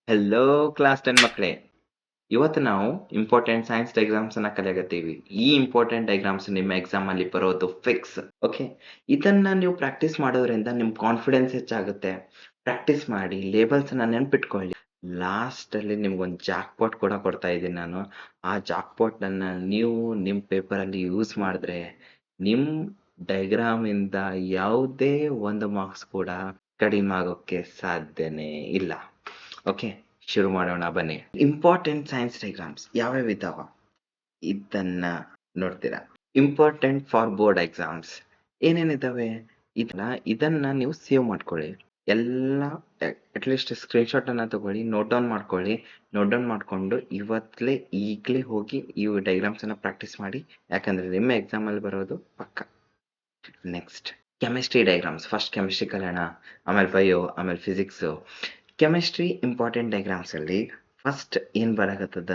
Hello class 10 ಮಕ್ಕಳೇ. ಇವತ್ತು ನಾವು ಇಂಪಾರ್ಟೆಂಟ್ ಸೈನ್ಸ್ ಡೈಗ್ರಾಮ್ಸ್ ಅನ್ನ ಕಲಿಯಕತ್ತೀವಿ. ಈ ಇಂಪಾರ್ಟೆಂಟ್ ಡೈಗ್ರಾಮ್ಸ್ ನಿಮ್ಮ ಎಕ್ಸಾಮ್ ಅಲ್ಲಿ ಬರೋದು ಫಿಕ್ಸ್. ಓಕೆ, ಇದನ್ನ ನೀವು ಪ್ರಾಕ್ಟೀಸ್ ಮಾಡೋದ್ರಿಂದ ನಿಮ್ ಕಾನ್ಫಿಡೆನ್ಸ್ ಹೆಚ್ಚಾಗುತ್ತೆ. ಪ್ರಾಕ್ಟೀಸ್ ಮಾಡಿ ಲೇಬಲ್ಸ್ ಅನ್ನ ನೆನ್ಪಿಟ್ಕೊಳ್ಳಿ. ಲಾಸ್ಟ್ ಅಲ್ಲಿ ನಿಮ್ಗೊಂದು ಜಾಕ್ ಪಾಟ್ ಕೂಡ ಕೊಡ್ತಾ ಇದ್ದೀನಿ ನಾನು. ಆ ಜಾಕ್ ಪಾಟ್ ಅನ್ನ ನೀವು ನಿಮ್ ಪೇಪರ್ ಅಲ್ಲಿ ಯೂಸ್ ಮಾಡಿದ್ರೆ ನಿಮ್ ಡೈಗ್ರಾಮ್ ಇಂದ ಯಾವುದೇ ಒಂದು ಮಾರ್ಕ್ಸ್ ಕೂಡ ಕಡಿಮೆ ಆಗೋಕ್ಕೆ ಸಾಧ್ಯನೇ ಇಲ್ಲ. ಓಕೆ, ಶುರು ಮಾಡೋಣ ಬನ್ನಿ. ಇಂಪಾರ್ಟೆಂಟ್ ಸೈನ್ಸ್ ಡೈಗ್ರಾಮ್ಸ್ ಯಾವ್ಯಾವ ಇದಾವ ಇದನ್ನ ನೋಡ್ತೀರಾ. ಇಂಪಾರ್ಟೆಂಟ್ ಫಾರ್ ಬೋರ್ಡ್ ಎಕ್ಸಾಮ್ಸ್ ಏನೇನಿದಾವೆ ಇದನ್ನ ನೀವು ಸೇವ್ ಮಾಡ್ಕೊಳ್ಳಿ. ಎಲ್ಲ ಅಟ್ಲೀಸ್ಟ್ ಸ್ಕ್ರೀನ್ಶಾಟ್ ಅನ್ನ ತಗೊಳ್ಳಿ, ನೋಟ್ ಡೌನ್ ಮಾಡ್ಕೊಳ್ಳಿ. ನೋಟ್ ಡೌನ್ ಮಾಡ್ಕೊಂಡು ಈಗಲೇ ಹೋಗಿ ಈ ಡೈಗ್ರಾಮ್ಸ್ ಅನ್ನ ಪ್ರಾಕ್ಟೀಸ್ ಮಾಡಿ. ಯಾಕಂದ್ರೆ ನಿಮ್ಮ ಎಕ್ಸಾಮ್ ಅಲ್ಲಿ ಬರೋದು ಪಕ್ಕ. Next chemistry diagrams. First chemistry ಕಲಿಯೋಣ, ಆಮೇಲೆ ಬಯೋ, ಆಮೇಲೆ ಫಿಸಿಕ್ಸ್. ಕೆಮಿಸ್ಟ್ರಿ ಇಂಪಾರ್ಟೆಂಟ್ ಡೈಗ್ರಾಮ್ಸ್ ಅಲ್ಲಿ ಫಸ್ಟ್ ಏನ್ ಬರಾಕತ್ತದ,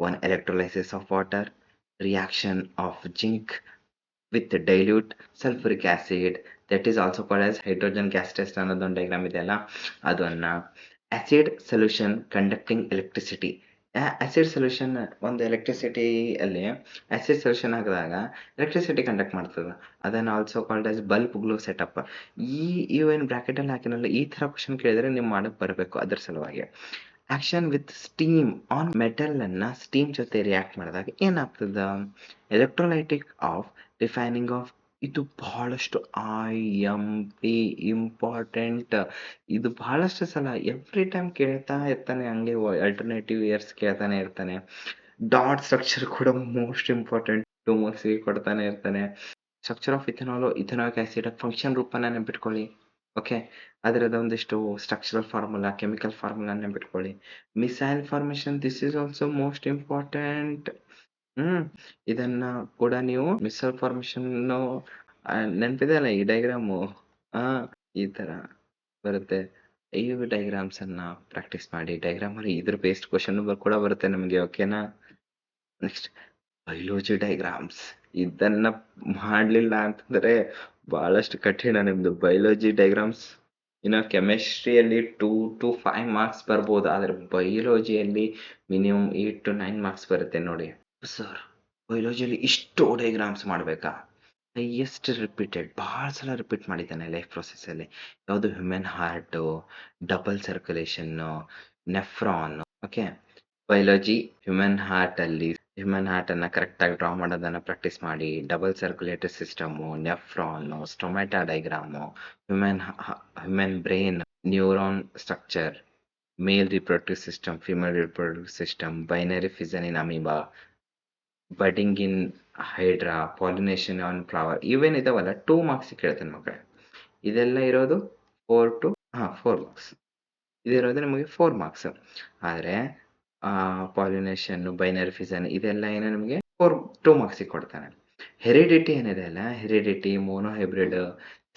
one electrolysis of water, reaction of zinc with dilute sulphuric acid, that is also called as hydrogen gas test ಅನ್ನೋದೊಂದು ಡೈಗ್ರಾಮ್ ಇದೆಯಲ್ಲ ಅದನ್ನ. Acid solution conducting electricity. Acid solution ಒಂದು electricity ಅಲ್ಲಿ acid solution ಹಾಕಿದಾಗ electricity conduct ಮಾಡ್ತದೆ. ಅದನ್ನ also called as bulb glow setup. ಏನು bracket ಅಲ್ಲಿ ಹಾಕಿನಲ್ಲ, ಈ ತರ ಕ್ವಶನ್ ಕೇಳಿದ್ರೆ ನೀವು ಮಾಡಕ್ ಬರಬೇಕು. ಅದ್ರ ಸಲುವಾಗಿ action with steam on metal ಅನ್ನ ಸ್ಟೀಮ್ ಜೊತೆ ರಿಯಾಕ್ಟ್ ಮಾಡಿದಾಗ ಏನಾಗ್ತದ, ಎಲೆಕ್ಟ್ರೋಲೈಟಿಕ್ ಆಫ್ ರಿಫೈನಿಂಗ್ ಆಫ್. ಇದು ಬಹಳಷ್ಟು IMP ಇಂಪಾರ್ಟೆಂಟ್. ಇದು ಬಹಳಷ್ಟು ಸಲ ಎವ್ರಿ ಟೈಮ್ ಕೇಳ್ತಾ ಇರ್ತಾನೆ, ಹಂಗೆ ಆಲ್ಟರ್ನೇಟಿವ್ ಇಯರ್ಸ್ ಕೇಳ್ತಾನೆ ಇರ್ತಾನೆ. ಡಾಟ್ ಸ್ಟ್ರಕ್ಚರ್ ಕೂಡ ಮೋಸ್ಟ್ ಇಂಪಾರ್ಟೆಂಟ್, 2 ಮಾರ್ಕ್ಸ್ ಕೊಡ್ತಾನೆ ಇರ್ತಾನೆ. Structure of ethanolic acid function ರೂಪನ ನೆನ್ಪಿಟ್ಕೊಳ್ಳಿ. ಓಕೆ, ಅದರದೊಂದಿಷ್ಟು ಸ್ಟ್ರಕ್ಚರಲ್ ಫಾರ್ಮುಲಾ, ಕೆಮಿಕಲ್ ಫಾರ್ಮುಲಾ ನೆನ್ಪಿಟ್ಕೊಳ್ಳಿ. Micelle formation, this is also most important. ಇದನ್ನ ಕೂಡ ನೀವು ಮಿಸೈಲ್ ಫಾರ್ಮೇಶನ್ ನೆನಪಿದೆ ಅಲ್ಲ ಈ ಡೈಗ್ರಾಮು. ಆ ಈ ತರ ಬರುತ್ತೆ. ಈ ಡೈಗ್ರಾಮ್ಸ್ ಅನ್ನ ಪ್ರಾಕ್ಟೀಸ್ ಮಾಡಿ. ಡೈಗ್ರಾಮ್ ಅಲ್ಲಿ ಇದ್ರ ಬೇಸ್ಡ್ ಕ್ವಶನ್ ಕೂಡ ಬರುತ್ತೆ ನಮಗೆ. ಓಕೆನಾ. Next biology diagrams. ಇದನ್ನ ಮಾಡ್ಲಿಲ್ಲ ಅಂತಂದ್ರೆ ಬಹಳಷ್ಟು ಕಠಿಣ ನಿಮ್ದು ಬಯೋಲಜಿ ಡೈಗ್ರಾಮ್ಸ್. ಇನ್ನು ಕೆಮಿಸ್ಟ್ರಿಯಲ್ಲಿ 2 to 5 ಮಾರ್ಕ್ಸ್ ಬರ್ಬೋದು, ಆದ್ರೆ ಬಯೋಲಜಿಯಲ್ಲಿ ಮಿನಿಮಮ್ 8 to 9 ಮಾರ್ಕ್ಸ್ ಬರುತ್ತೆ ನೋಡಿ. ಸರ್, ಬಯೋಲಜಿಯಲ್ಲಿ ಇಷ್ಟು ಡೈಗ್ರಾಮ್ಸ್ ಮಾಡ್ಬೇಕಾ? ಹೈಯೆಸ್ಟ್ ರಿಪೀಟೆಡ್, ಬಹಳ ಸಲ ರಿಪೀಟ್ ಮಾಡಿದ್ದಾನೆ ಲೈಫ್ ಪ್ರೊಸೆಸ್ ಅಲ್ಲಿ. ಯಾವುದು human heart, double circulation, nephron. Okay, biology human heart ಅಲ್ಲಿ ಹ್ಯೂಮನ್ ಹಾರ್ಟ್ ಅನ್ನ ಕರೆಕ್ಟ್ ಆಗಿ ಡ್ರಾ ಮಾಡೋದನ್ನ ಪ್ರಾಕ್ಟೀಸ್ ಮಾಡಿ. Double circulatory system, nephron, stomata diagram, human brain, neuron structure, male reproductive system, female reproductive system, binary fission in amoeba, budding in hydra, pollination on flower. ಇವೇನ್ ಇದಾವಲ್ಲ 2 marks ಕೇಳ್ತಾನೆ ಮಕ್ಕಳೇ. ಇದೆಲ್ಲ ಇರೋದು 4 ಮಾರ್ಕ್ಸ್. ಇದಿರೋದು ನಿಮಗೆ 4 ಮಾರ್ಕ್ಸ್. ಆದ್ರೆ ಪಾಲಿನೇಷನ್, ಬೈನರಿ ಫಿಸನ್ ಇದೆಲ್ಲ ಏನೋ ನಿಮಗೆ 2 ಮಾರ್ಕ್ಸ್ ಕೊಡ್ತಾನೆ. ಹೆರಿಡಿಟಿ ಏನಿದೆ ಅಲ್ಲ, heredity, mono hybrid,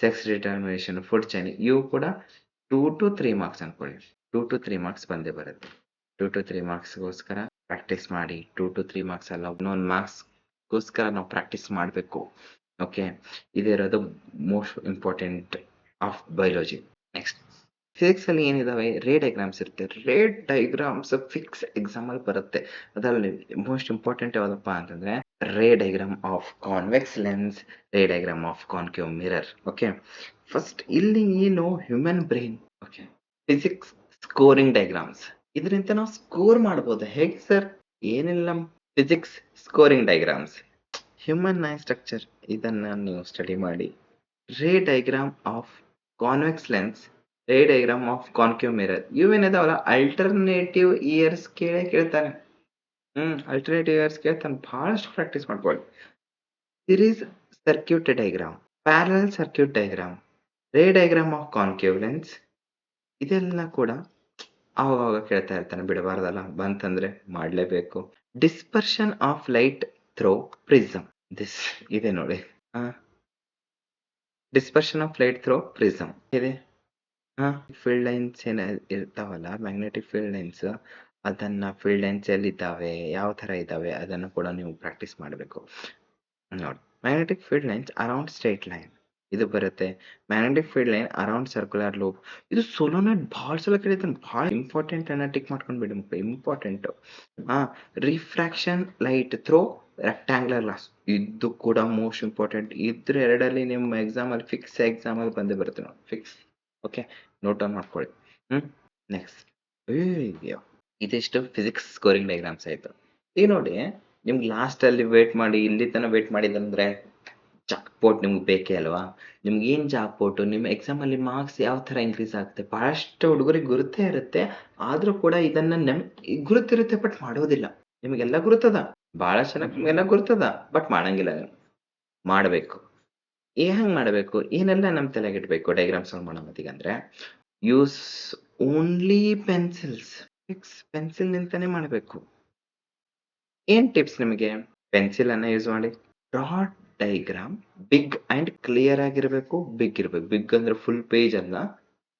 sex determination, food chain, ಇವು ಕೂಡ 2 to 3 ಮಾರ್ಕ್ಸ್ ಅನ್ಕೊಳ್ಳಿ. 2 to 3 ಮಾರ್ಕ್ಸ್ ಬಂದೇ ಬರುತ್ತೆ. 2 to 3 ಮಾರ್ಕ್ಸ್ಗೋಸ್ಕರ ಪ್ರಾಕ್ಟೀಸ್ ಮಾಡಿ. 2 to 3 ಮಾರ್ಕ್ಸ್ ಅಲ್ಲ, 1 ಮಾರ್ಕ್ಸ್ಗೋಸ್ಕರ ನಾವು ಪ್ರಾಕ್ಟೀಸ್ ಮಾಡಬೇಕು. ಓಕೆ, ಇದಿರೋದು most important of biology. Next physics ಅಲ್ಲಿ ಏನಿದಾವೆ, ರೇ ಡೈಗ್ರಾಮ್ಸ್ ಇರುತ್ತೆ. ರೇ ಡೈಗ್ರಾಮ್ಸ್ ಫಿಕ್ಸ್ ಎಕ್ಸಾಮ್ ಅಲ್ಲಿ ಬರುತ್ತೆ. ಅದರಲ್ಲಿ ಮೋಸ್ಟ್ ಇಂಪಾರ್ಟೆಂಟ್ ಯಾವ್ದಪ್ಪ ಅಂತಂದ್ರೆ ray diagram of convex lens, ray diagram of concave mirror. Okay, first ಇಲ್ಲಿ ಏನು human brain. Okay, physics scoring diagrams. ಇದರಿಂದ ನಾವು ಸ್ಕೋರ್ ಮಾಡ್ಬೋದು. ಹೇಗೆ ಸರ್? ಏನಿಲ್ಲ, physics scoring diagrams, human eye structure ಇದನ್ನ ನೀವು ಸ್ಟಡಿ ಮಾಡಿ. Ray diagram of convex lens, ray diagram of concave mirror, ಇವೇನಿದಾವಲ್ಲ ಅಲ್ಟರ್ನೇಟಿವ್ ಇಯರ್ಸ್ ಕೇಳ್ತಾನೆ. ಅಲ್ಟರ್ನೇಟಿವ್ ಇಯರ್ಸ್ ಕೇಳ್ತಾನೆ, ಬಹಳಷ್ಟು ಪ್ರಾಕ್ಟೀಸ್ ಮಾಡ್ಕೊಳ್ಳಿ. Series circuit diagram, parallel circuit diagram, ray diagram of concave lens, ಇದೆಲ್ಲ ಕೂಡ ಅವಾಗ ಕೇಳ್ತಾ ಇರ್ತಾನೆ, ಬಿಡಬಾರ್ದಲ್ಲ, ಬಂತಂದ್ರೆ ಮಾಡ್ಲೇಬೇಕು. Dispersion of light through prism, this ಇದೆ ನೋಡಿ. Dispersion of light through prism ಇದೆ. ಫೀಲ್ಡ್ ಲೈನ್ಸ್ ಏನ ಇರ್ತಾವಲ್ಲ, ಮ್ಯಾಗ್ನೆಟಿಕ್ ಫೀಲ್ಡ್ ಲೈನ್ಸ್, ಅದನ್ನ ಫೀಲ್ಡ್ ಲೈನ್ಸ್ ಎಲ್ಲಿದ್ದಾವೆ, ಯಾವ ತರ ಇದ್ದಾವೆ ಅದನ್ನು ಕೂಡ ನೀವು ಪ್ರಾಕ್ಟೀಸ್ ಮಾಡಬೇಕು ನೋಡಿ. Magnetic field lines around straight line, ಇದು ಬರುತ್ತೆ. Magnetic field line around circular loop. ಇದು ಸೊಲೋನಾಯ್ಡ್ ಭಾಳ ಸಲ ಕೇಳಿದ್ದಾನೆ. ಭಾಳ ಇಂಪಾರ್ಟೆಂಟ್ ಅನ್ನ ಟಿಕ್ ಮಾಡ್ಕೊಂಡ್ಬಿಡಿ ಮಕ್ಕಳು, important. Refraction light through rectangular glass. ಇದು ಕೂಡ ಮೋಸ್ಟ್ ಇಂಪಾರ್ಟೆಂಟ್. ಇದ್ರ ಎರಡಲ್ಲಿ ನಿಮ್ಮ ಎಕ್ಸಾಮಲ್ಲಿ ಎಕ್ಸಾಮಲ್ಲಿ ಬಂದೇ ಬರುತ್ತೆ ನೋಡಿ, ಫಿಕ್ಸ್. ಓಕೆ, ನೋಟ್ ಡೌನ್ ಮಾಡ್ಕೊಳ್ಳಿ. ನೆಕ್ಸ್ಟ್, ಇದಿಷ್ಟು ಫಿಸಿಕ್ಸ್ ಸ್ಕೋರಿಂಗ್ ಡಯಾಗ್ರಾಮ್ಸ್ ಆಯಿತು. ಈಗ ನೋಡಿ, ನಿಮ್ಗೆ ಲಾಸ್ಟಲ್ಲಿ ವೇಟ್ ಮಾಡಿ ಇಲ್ಲಿ ತನಕ ವೇಟ್ ಮಾಡಿದಂದ್ರೆ ಜಾಕ್ಪಾಟ್ ನಿಮ್ಗೆ ಬೇಕೇ ಅಲ್ವಾ? ನಿಮ್ಗೆ ಏನು ಜಾಕ್ಪಾಟು? ನಿಮ್ಮ ಎಕ್ಸಾಮಲ್ಲಿ ಮಾರ್ಕ್ಸ್ ಯಾವ ಥರ ಇನ್ಕ್ರೀಸ್ ಆಗುತ್ತೆ? ಭಾಳಷ್ಟು ಹುಡುಗರಿಗೆ ಗುರುತೇ ಇರುತ್ತೆ, ಆದರೂ ಕೂಡ ಇದನ್ನು ಗುರುತಿರುತ್ತೆ ಬಟ್ ಮಾಡೋದಿಲ್ಲ. ನಿಮಗೆಲ್ಲ ಗುರುತದ, ಭಾಳಷ್ಟು ಜನ ನಿಮಗೆಲ್ಲ ಗುರುತದ ಬಟ್ ಮಾಡಂಗಿಲ್ಲ. ನೀವು ಮಾಡಬೇಕು. ಹೆಂಗೆ ಮಾಡಬೇಕು? ಏನೆಲ್ಲ ನಮ್ಮ ತಲೆಗಿಡಬೇಕು ಡಯಾಗ್ರಾಮ್ ಸಾಲ್ವ್ ಮಾಡೋ ಮತ್ತಿಗಂದ್ರೆ, ಯೂಸ್ ಓನ್ಲಿ ಪೆನ್ಸಿಲ್ಸ್. ಪೆನ್ಸಿಲ್ ನಿಂತಾನೆ ಮಾಡಬೇಕು. ಏನ್ ಟಿಪ್ಸ್ ನಿಮಗೆ? ಪೆನ್ಸಿಲ್ ಅನ್ನ ಯೂಸ್ ಮಾಡಿ. Dot diagram big and clear ಆಗಿರಬೇಕು. ಬಿಗ್ ಇರಬೇಕು. ಬಿಗ್ ಅಂದ್ರೆ ಫುಲ್ ಪೇಜ್ ಅಲ್ಲ,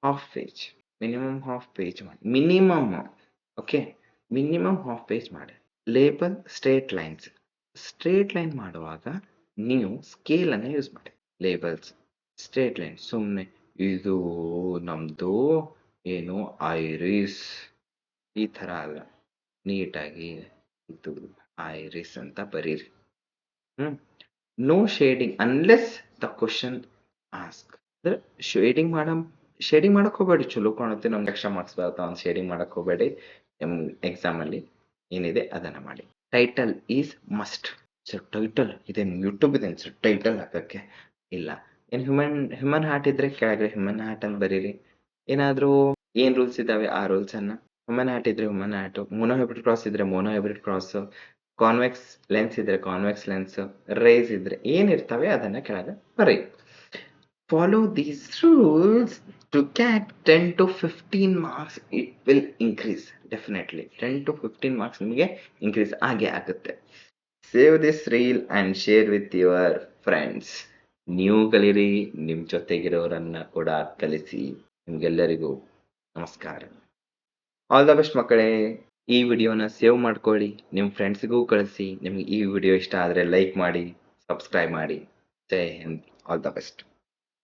half page. Minimum half page ಮಾಡಿ. Minimum, okay, minimum half page ಮಾಡಿ. Label straight lines. Straight line ಮಾಡುವಾಗ ನೀವು ಸ್ಕೇಲ್ ಅನ್ನ ಯೂಸ್ ಮಾಡಿ. Labels straight line. ಸುಮ್ಮನೆ ಇದು ನಮ್ದು ಏನು ಐರಿಸ್ ಈ ಥರ ಅಲ್ಲ, ನೀಟಾಗಿ ಇದು ಐರಿಸ್ ಅಂತ ಬರೀರಿ. No shading unless the question ask. ಅಂದ್ರೆ ಶೇಡಿಂಗ್ ಮಾಡಕ್ ಹೋಗ್ಬೇಡಿ. ಚಲೋ ಕಾಣುತ್ತೆ, ನಮ್ಗೆ ಎಕ್ಸ್ಟ್ರಾ ಮಾರ್ಕ್ಸ್ ಬರ್ತಾವ ಅಂತ ಶೇಡಿಂಗ್ ಮಾಡಕ್ ಹೋಗ್ಬೇಡಿ. ಎಕ್ಸಾಮಲ್ಲಿ ಏನಿದೆ ಅದನ್ನ ಮಾಡಿ. Title is must. Sir title ಇದೇನು ಯೂಟ್ಯೂಬ್ ಇದೆ ಸರ್ ಟೈಟಲ್ ಹಾಕಕ್ಕೆ? ಇಲ್ಲ. ಏನು ಹ್ಯೂಮನ್ ಹಾರ್ಟ್ ಇದ್ರೆ ಕೆಳಗಡೆ ಹ್ಯೂಮನ್ ಹಾರ್ಟ್ ಅಂತ ಬರೀರಿ. ಏನಾದರೂ ಏನ್ ರೂಲ್ಸ್ ಇದಾವೆ ಆ ರೂಲ್ಸ್ ಅನ್ನ. ಹ್ಯೂಮನ್ ಹಾರ್ಟ್ ಇದ್ರೆ human heart, monohybrid cross ಇದ್ರೆ monohybrid cross, convex lens ಇದ್ರೆ ಕಾನ್ವೆಕ್ಸ್ ಲೆನ್ಸ್, ರೇಸ್ ಇದ್ರೆ ಏನಿರ್ತವೆ ಅದನ್ನ ಕೆಳಗೆ ಬರೀ. Follow these rules to get 10 to 15 marks. It will increase definitely. 10 to 15 marks ನಿಮಗೆ ಇನ್ಕ್ರೀಸ್ ಆಗೇ ಆಗುತ್ತೆ. Save this reel and share with your friends. ನೀವು ಕಲೀರಿ, ನಿಮ್ಮ ಜೊತೆಗಿರೋರನ್ನ ಕೂಡ ಕಲಿಸಿ. ನಿಮ್ಗೆಲ್ಲರಿಗೂ ನಮಸ್ಕಾರ. ಆಲ್ ದ ಬೆಸ್ಟ್ ಮಕ್ಕಳೇ. ಈ ವಿಡಿಯೋನ ಸೇವ್ ಮಾಡ್ಕೊಳ್ಳಿ, ನಿಮ್ಮ ಫ್ರೆಂಡ್ಸ್ಗೂ ಕಳಿಸಿ. ನಿಮ್ಗೆ ಈ ವಿಡಿಯೋ ಇಷ್ಟ ಆದರೆ ಲೈಕ್ ಮಾಡಿ, ಸಬ್ಸ್ಕ್ರೈಬ್ ಮಾಡಿ. ಜೈ ಹಿಂದ್. All the best.